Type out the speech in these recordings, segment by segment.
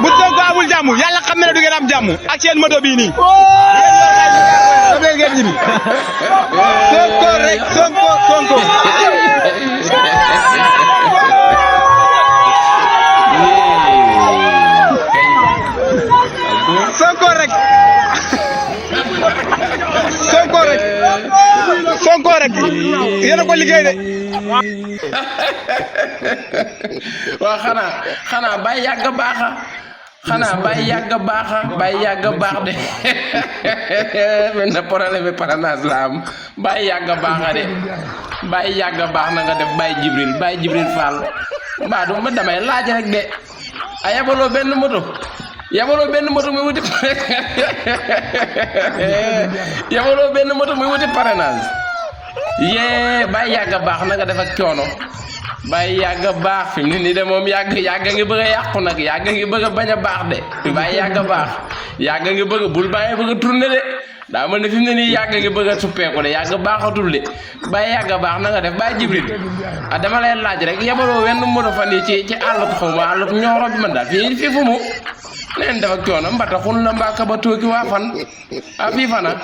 bu Sonko amul jàmm yàlla xam na ne du ngeen am jàmm ak seen moto bii nii. ngeen ñibbi Sonko rek Sonko. Sonko rek Sonko rek yéen a ko liggéey de. waaw xanaa bay yàgg baaxa xanaa bay yàgg baax de benn problème bi parrainage la am bay yàgg baaxa de bay yàgg baax na nga def bay Jibril Fall mbaa du ma damay laaj rek de a yabaloo benn moto muy wuti parrainage yee bay yàgg baax na nga def ak coono bay yàgg baax fi mu ne nii de moom yàgg ngi bëgg a yàqu nag yàgg ngi bëgg a bañ a baax de bay yàgg baax yàgg ngi bëgg bul bàyyi bëgg a tourner de daa mel ne fi mu ne nii yàgg ngi bëgg a suppeeku de yàgg baaxatul de bay yàgg baax na nga def bay Jibril ah dama lay laaj rek yabaloo wenn moto fan yi ci àll xaw ma àll ñooro bi man daal fii fu mu neen dafa coono mbata xun na mbaka ba tooki waa fan a fii fana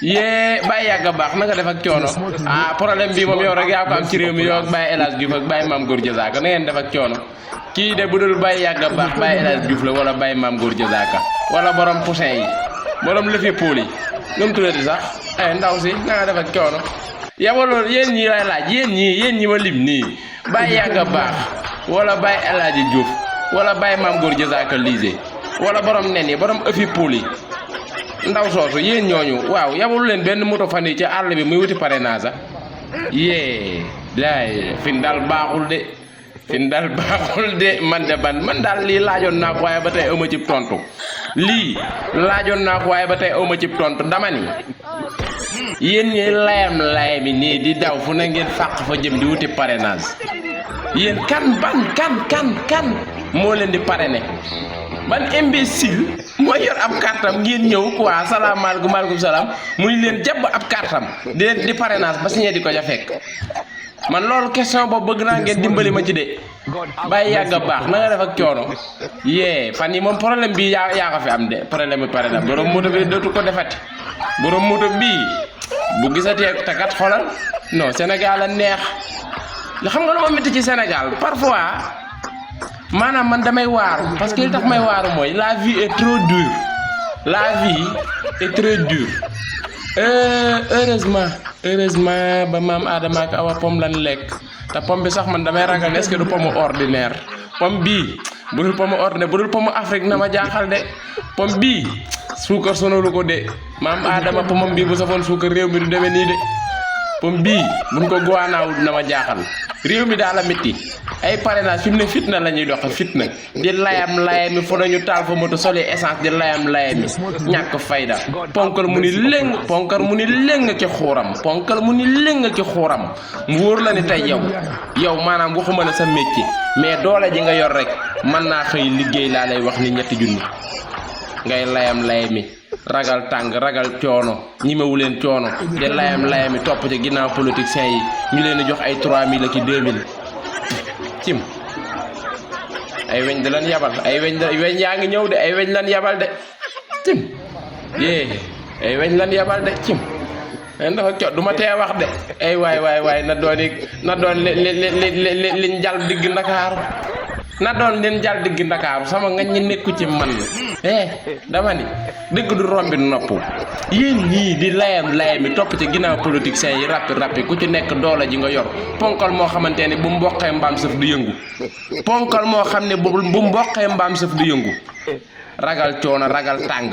yee bàyyi yàgg baax na nga def ak coono ah problème bi moom yow rek yaa ko am ci réew mi yow ak Baye El Hadj Diouf ak Baye Mame Gor Diazaka na ngeen def ak coono kii de bu dul bàyyi yàgg baax Baye El Hadj Diouf la wala Baye Mame Gor Diazaka wala borom poussin yi borom lëfi pool yi nu mu tuddati sax ndaw si na nga def ak coono yow loolu yéen ñii lay laaj yéen ñi ma lim nii bàyyi yàgg baax wala Baye El Hadj Diouf wala Baye Mame Gor Diazaka lisé wala borom nen yi borom ëffi pool yi ndaw soosu yéen ñooñu waaw yabul leen benn moto fan yi ci àll bi muy wuti parrainage yee laay fin daal baaxul de man daal lii laajoon naa ko waaye ba tey awma cib tontu dama ni yéen ñi layami nii di daw fu na ngeen fàq fa jëm di wuti parrainage yéen kan moo leen di parrainer ban imbécile mooy yor ab kartam ngeen ñëw quoi salaamaaleykum maaleykum salaam muy leen jàpp ab kartam di parrainage ba signé di ko ja fekk man loolu question boobu bëgg naa ngeen dimbali ma ci de bàyyi yàgg baax na nga def ak coono yee fan yi moom problème bi yaa ko fi am de problème bi parrainage borom moto bi dootu ko defati borom moto bii bu gisatee takat xolal non Sénégal a neex xam nga lu ma métti ci Sénégal parfois maanaam man damay waaru parce que li tax may waaru mooy la vie est trop dure heureusement ba maam Adama ak Awa pom lan lekk te pom bi sax man damay ragal est-ce que du pomme ordinaire pomme bii bu dul pomme ordinaire bu dul pomme Afrique na ma jaaxal de pomme bii suukar sonalu ko de maam Adama pommam bii bu safoon suukar réew mi du demee nii de pomme bii buñ ko gowaanaawul na ma jaaxal réew mi daal la métti ay parrainage fi mu ne fitna la ñuy doxe fitna di layami fu nañu taal fa moto soli essence di layami ñàkk fayda ponkal mu ni léng ci xuuram mu wóor la ni tey yow maanaam waxuma la sa métier mais doole ji nga yor rek mën naa xëy liggéey laa lay wax ni 3 junni ngay layami ragal tàng ragal coono ñimewu leen coono di layami topp ci ginnaaw politiciens yi ñu leen di jox ay 3000 ak 2000 cim ay weñ da lan yabal ay weñ yaa ngi ñëw de ay weñ lan yabal de cim yee ay weñ lan yabal de cim dafa co du ma tee wax de ay waay na doon liñ jal digg Ndakaaru sama ngañ ñi nekku ci man dama ni dëgg du rombi nopp yéen ñii di layami topp ci ginnaaw politiciens yi rappi ku ci nekk doole ji nga yor ponkal moo xamante ne bu mboqee mbaam sëf du yëngu ragal coono ragal tàng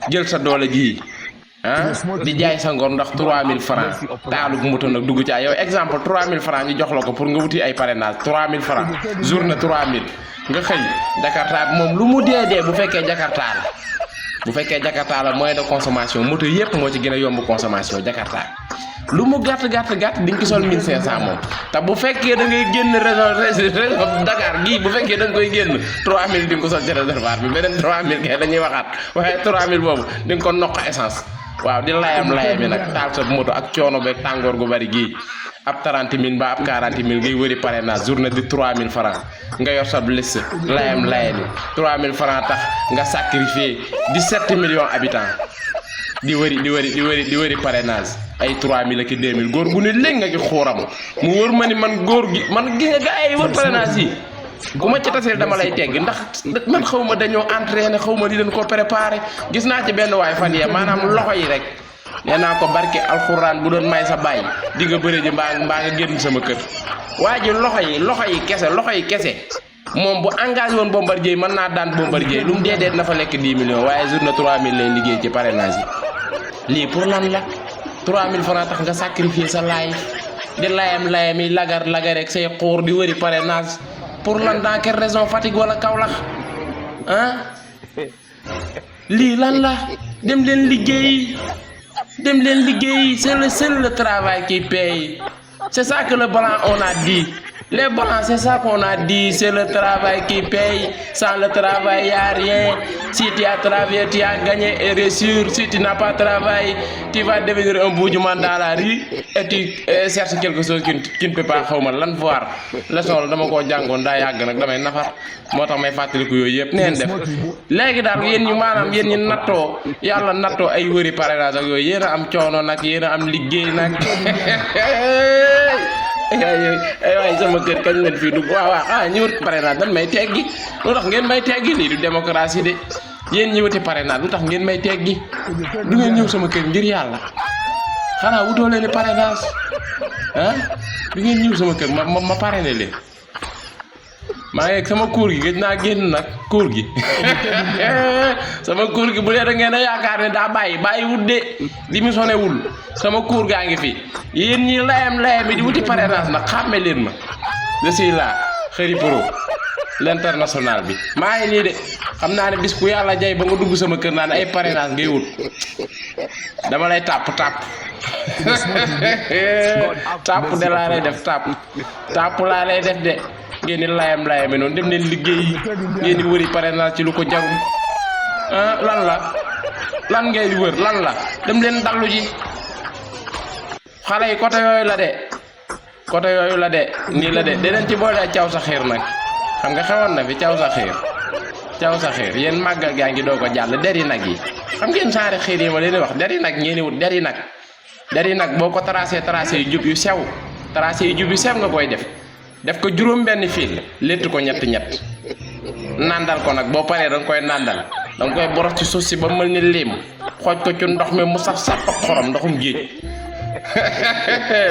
jël sa doole ji di jaay sa ngor ndax 3000 francs taalu moto nag dugg ci yow exemple 3000 francs ñu jox la ko pour nga wuti ay parrainage 3000 francs journée 3000 nga xëy Jakarta moom lu mu dee bu fekkee Jakarta la moyen de consommation moto yépp moo ci gën a yomb consommation Jakarta lu mu gàtt di nga ko sol 1500 moom te bu fekkee da ngay génn région Dakar gii bu fekkee da nga koy génn 3000 di nga ko sol ci réservoir bi beneen 3000 kay dañuy waxaat waaye 3000 boobu di nga ko noq essence waaw di layami nag taal sa moto ak coono beeg tàngoor gu bari gii ab 30 000 ba ab 40 000 ngay wëri parrainage journée di 3000 francs nga yor sa liste layam layami 3000 francs tax nga sacrifier 17 millions habitants di wëri parrainage ay 3000 ak 2000 góor gu ne léegi nga ci xuuram mu wër ma ni man góor gi man gi nga gaa yi wër parrainage yi ku ma ci taseel dama lay tegg ndax man xaw ma dañoo entraîné xaw ma di leen ko préparé gis naa ci benn waay fan yee maanaam loxo yi rek nee naa ko barke alxuraan bu doon may sa bàyyi di nga bëre ji mbaa nga génn sama kër waa ji loxo yi kese moom bu engagé woon Bombardier mën naa daan Bombardier lu mu dee na fa lekk 10 millions waaye journée 3000 lay liggéey ci parrainage yi lii pour lan la 3000 francs tax nga sacrifier sa life di layam yi lagar rek say xuur di wëri parrainage pour lan dans quelle raison Fatick wala Kaolack ah lii lan la dem leen liggéey c'est le travail qui paye c'est ça que le blanc on a dit les blancs c'est ça qu'on a dit c'est le travail qui paye sans le travail y a rien si tu as travaillé tu as gagné et réussir si tu n'as pas travaillé tu vas devenir un bougement dans la rue et tu cherches quelque chose qui ne peut pas xawma lan voir leçon la dama koo jàngoon daa yàgg nag damay nafar moo tax may fàttaliku yooyu yëpp neen def léegi daal yéen ñi maanaam yéen ñi nattoo yàlla nattoo ay wëri parrainage ak yooyu yéen a am coono nag yéen a am liggéey nag ay sama kër kañ leen fii dugg waaw ñi wut parrainage dañ may teggi lu tax ngeen may teggi lii du démocratie de yéen ñi wuti parrainage lu tax ngeen may teggi du ngeen ñëw sama kër ngir yàlla xanaa wutoo leen parrainage ah du ngeen ñëw sama kër ma parrainé leen maa ngi sama cour gi gëj naa génn nag cour gi sama cour gi bu dee da ngeen a yaakaar ne daa bàyyi wut de démissionné wul sama cour gaa ngi fi yéen ñi layam yi di wuti parrainage nag xàmme leen ma je suis là Kheury Pro l'international bi maa ngi nii de xam naa ne bis ku yàlla jay ba nga dugg sama kër naa ne ay parrainage ngay wut dama lay tàpp de laa lay def tàpp laa lay def de ngeen di layam noonu dem leen liggéey ngeen di wëri parrainage ci lu ko jarul lan ngay di wër lan la dem leen dallu ji xale yi côté yooyu la de nii la de deneen ci boole caw sa xiir nag xam nga xewoon na fi caw sa xiir yéen màggal gaa ngi doo ko jàll deri nag yi xam ngeen saari xiir yi ma leen di wax deri nag ngeen di wut deri nag boo ko tracé yu jub yu sew nga koy def ko juróom benn fil létt ko ñett nandal ko nag boo paree danga koy nandal danga koy boros ci suuf si ba mel ni lim xooj ko ci ndox mi mu saf ak xorom ndoxum géej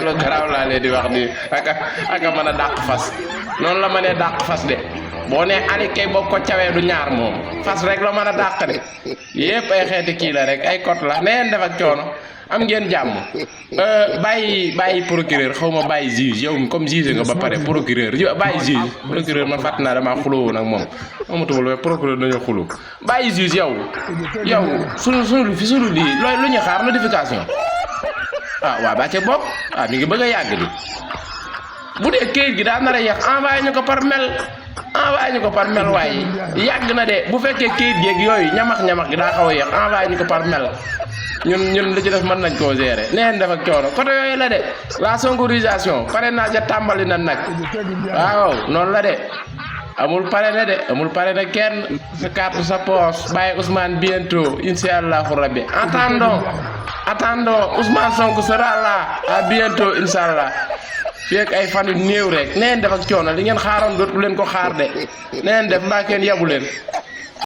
lu garaaw laa leen di wax nii aka mën a dàq fas noonu la ma nee dàq fas de boo nee ali kay boo ko cawee du ñaar moom fas rek la mën a dàq de yépp ay xeeti kii la rek ay kot la neen def ak coono am ngeen jàmm bàyyi procureur xaw ma bàyyi juge yow comme juge nga ba pare procureur bàyyi juge procureur man fàtt naa damaa xuloo woon ak moom amatuma lu procureur dañoo xuloo bàyyi juge yow sunu lii lu ñu xaar notification waa ba ca bopp mi ngi bëgg a yàgg di bu dee këyit gi daa nar a yàq envoyé ñu ko par mail waaye yàgg na de bu fekkee këyit geeg yooyu ñamax gi daa xaw a yàq envoyé ñu ko par mail ñun li ci def mën nañ koo gérer neen def ak coono côté yooyu la de la sonkorisation parrainage ja tàmbali na nag waaw noonu la de amul parrainé kenn sa carte sa poche bàyyi Ousmane bientôt insha allahu rabbi attendons Ousmane Sonko sera là à bientôt insha allah fii ak ay fan yu néew rek neen def ak coono li ngeen xaaroon dootu leen ko xaar de neen def mbaa kenn yabu leen